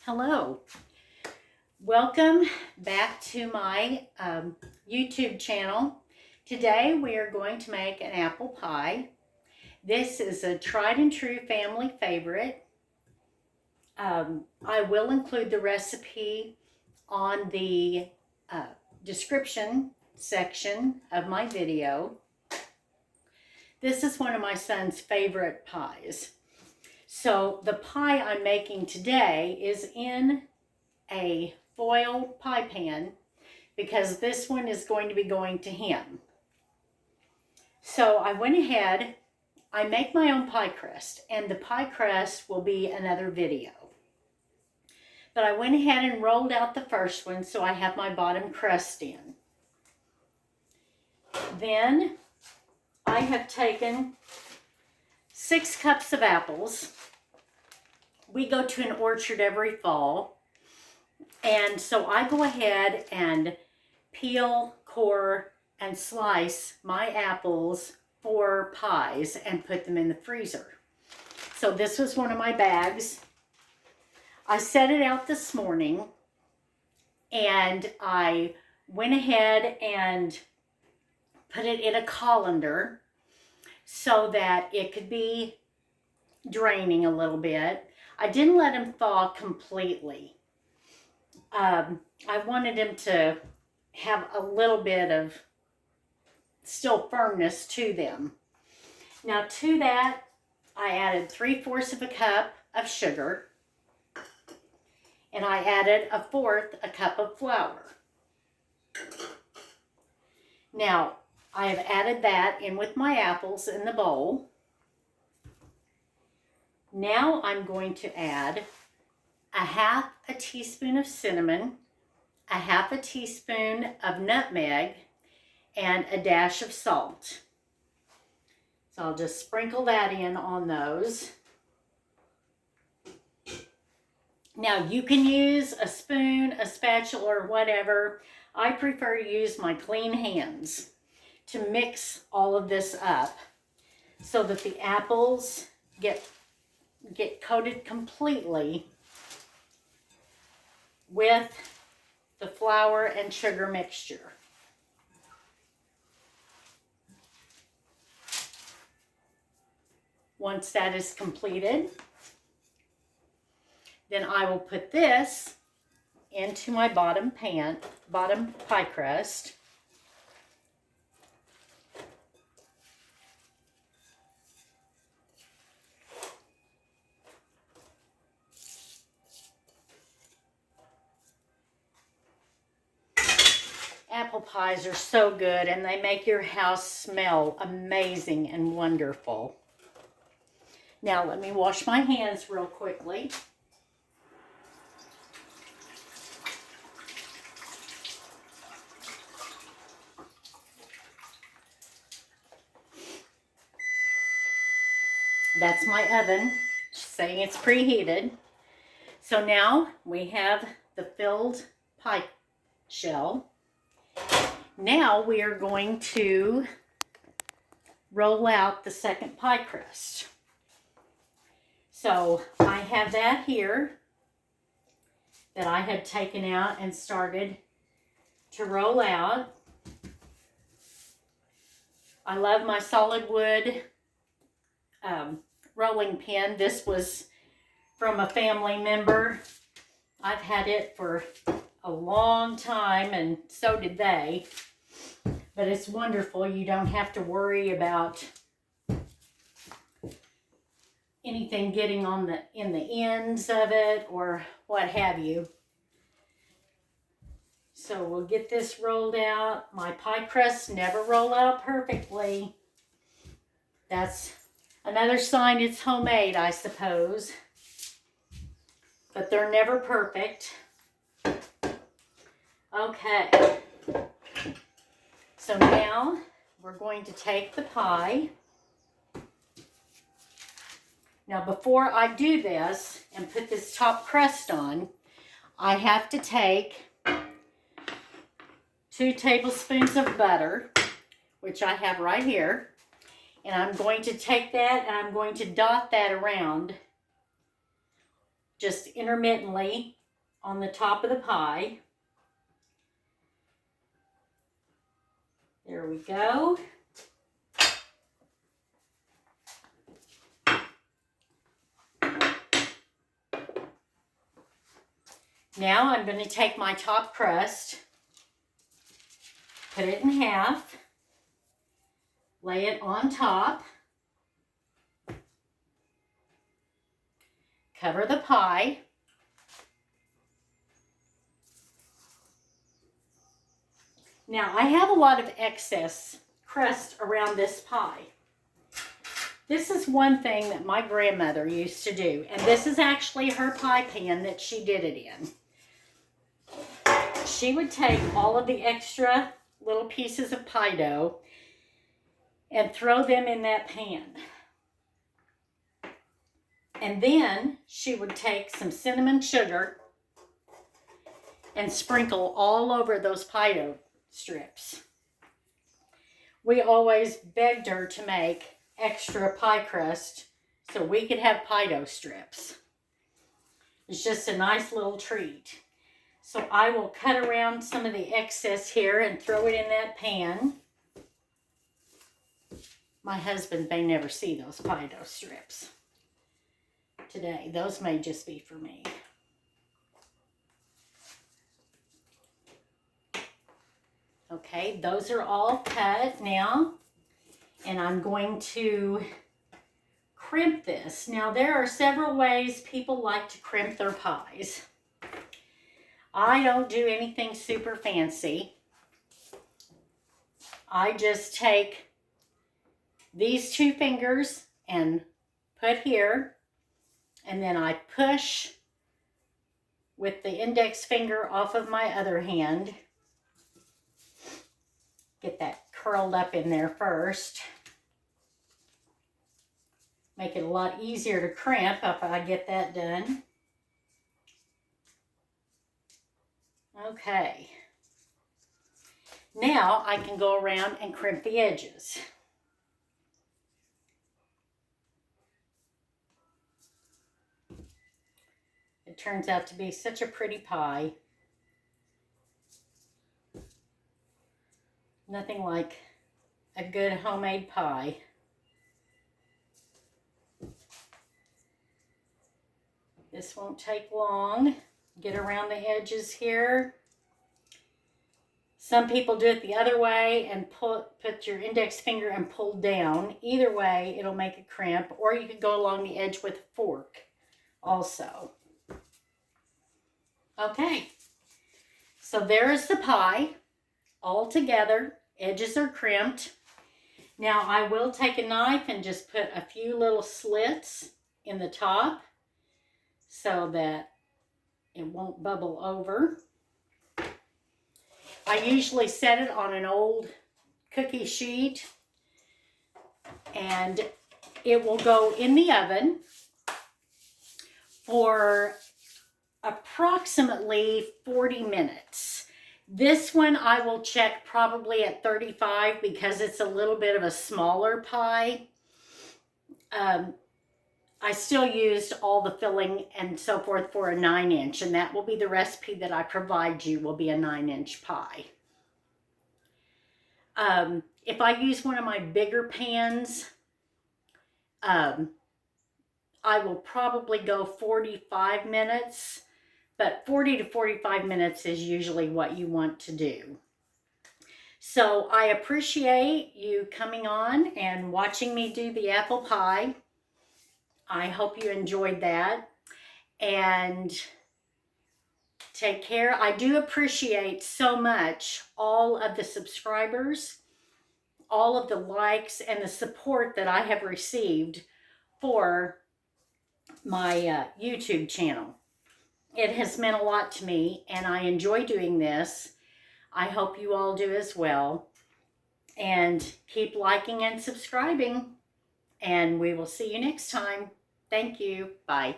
Hello, welcome back to my YouTube channel. Today we are going to make an apple pie. This is a tried and true family favorite. I will include the recipe on the description section of my video. This is one of my son's favorite pies. So the pie I'm making today is in a foil pie pan because this one is going to be going to him. So I went ahead, I make my own pie crust, and the pie crust will be another video. But I went ahead and rolled out the first one so I have my bottom crust in. Then I have taken 6 cups of apples. We go to an orchard every fall, and so I go ahead and peel, core, and slice my apples for pies and put them in the freezer. So this was one of my bags. I set it out this morning, and I went ahead and put it in a colander so that it could be draining a little bit. I didn't let them thaw completely. I wanted them to have a little bit of still firmness to them. Now to that, I added 3/4 of a cup of sugar, and I added 1/4 a cup of flour. Now I have added that in with my apples in the bowl. Now I'm going to add 1/2 a teaspoon of cinnamon, 1/2 teaspoon of nutmeg, and a dash of salt. So I'll just sprinkle that in on those. Now you can use a spoon, a spatula, or whatever. I prefer to use my clean hands to mix all of this up so that the apples get coated completely with the flour and sugar mixture. Once that is completed, then I will put this into my bottom pie crust. Apple pies are so good, and they make your house smell amazing and wonderful. Now let me wash my hands real quickly. That's my oven, saying it's preheated. So now we have the filled pie shell. Now we are going to roll out the second pie crust. So I have that here that I had taken out and started to roll out. I love my solid wood rolling pin. This was from a family member. I've had it for a long time, and so did they. But it's wonderful. You don't have to worry about anything getting on in the ends of it or what have you. So we'll get this rolled out. My pie crusts never roll out perfectly. That's another sign it's homemade, I suppose. But they're never perfect. Okay. So now we're going to take the pie. Now before I do this and put this top crust on, I have to take 2 tablespoons of butter, which I have right here. And I'm going to take that and I'm going to dot that around just intermittently on the top of the pie. There we go. Now I'm going to take my top crust, put it in half, lay it on top, cover the pie. Now I have a lot of excess crust around this pie. This is one thing that my grandmother used to do, and this is actually her pie pan that she did it in. She would take all of the extra little pieces of pie dough and throw them in that pan. And then she would take some cinnamon sugar and sprinkle all over those pie dough strips. We always begged her to make extra pie crust so we could have pie dough strips. It's just a nice little treat. So I will cut around some of the excess here and throw it in that pan. My husband may never see those pie dough strips today. Those may just be for me. Okay, those are all cut now. And I'm going to crimp this. Now there are several ways people like to crimp their pies. I don't do anything super fancy. I just take these two fingers and put here, and then I push with the index finger off of my other hand. Get that curled up in there first. Make it a lot easier to crimp if I get that done. Okay. Now I can go around and crimp the edges. It turns out to be such a pretty pie. Nothing like a good homemade pie. This won't take long. Get around the edges here. Some people do it the other way and put your index finger and pull down. Either way, it'll make a crimp, or you could go along the edge with a fork also. Okay, so there is the pie all together. Edges are crimped. Now I will take a knife and just put a few little slits in the top so that it won't bubble over. I usually set it on an old cookie sheet, and it will go in the oven for approximately 40 minutes. This one I will check probably at 35 because it's a little bit of a smaller pie. I still used all the filling and so forth for a 9-inch, and that will be the recipe that I provide you, will be a 9-inch pie. If I use one of my bigger pans, I will probably go 45 minutes, but 40 to 45 minutes is usually what you want to do. So I appreciate you coming on and watching me do the apple pie. I hope you enjoyed that, and take care. I do appreciate so much all of the subscribers, all of the likes, and the support that I have received for my YouTube channel. It has meant a lot to me, and I enjoy doing this. I hope you all do as well. And keep liking and subscribing, and we will see you next time. Thank you. Bye.